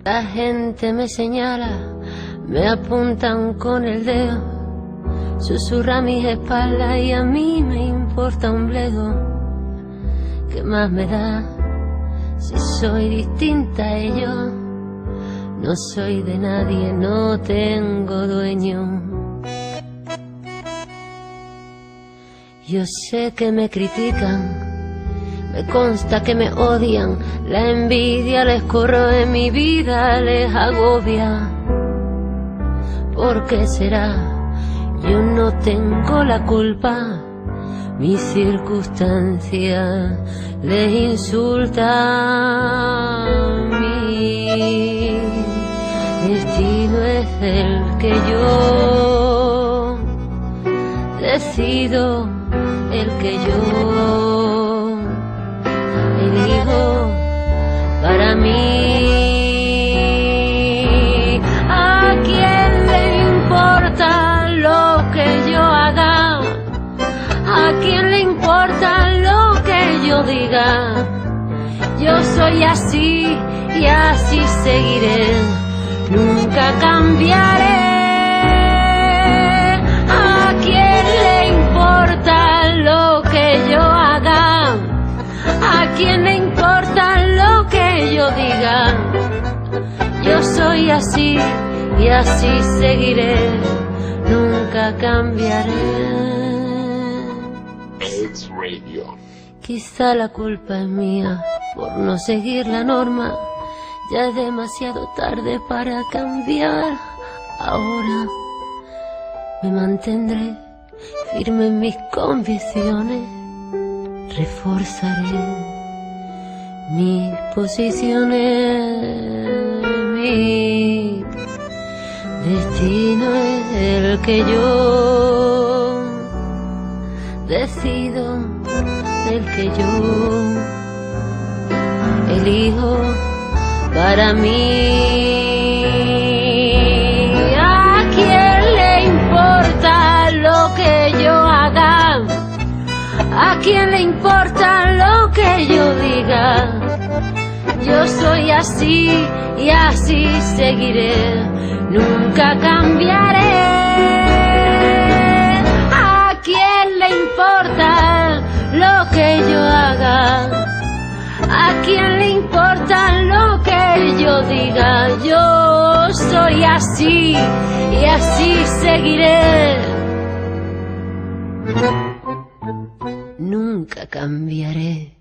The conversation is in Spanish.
La gente me señala, me apuntan con el dedo, susurra a mis espaldas y a mí me importa un bledo. ¿Qué más me da si soy distinta a ellos? No soy de nadie, no tengo dueño. Yo sé que me critican, me consta que me odian, la envidia les corroe mi vida, les agobia. ¿Por qué será? Yo no tengo la culpa, mi circunstancia les insulta. Mi destino es el que yo decido, el que yo elijo para mí. ¿A quién le importa lo que yo haga? ¿A quién le importa lo que yo diga? Yo soy así y así seguiré, nunca cambiaré. ¿A quién le importa lo que yo haga? ¿A quién le importa lo que yo diga? Yo soy así y así seguiré, nunca cambiaré. It's Radio. Quizá la culpa es mía por no seguir la norma. Ya es demasiado tarde para cambiar. Ahora me mantendré firme en mis convicciones. Reforzaré mis posiciones. Mi destino es el que yo decido, el que yo elijo para mí. ¿A quién le importa lo que yo haga? ¿A quién le importa lo que yo diga? Yo soy así y así seguiré, nunca cambiaré. ¿A quién le importa lo que yo haga? ¿A quién le importa lo que yo diga? Yo soy así y así seguiré, nunca cambiaré.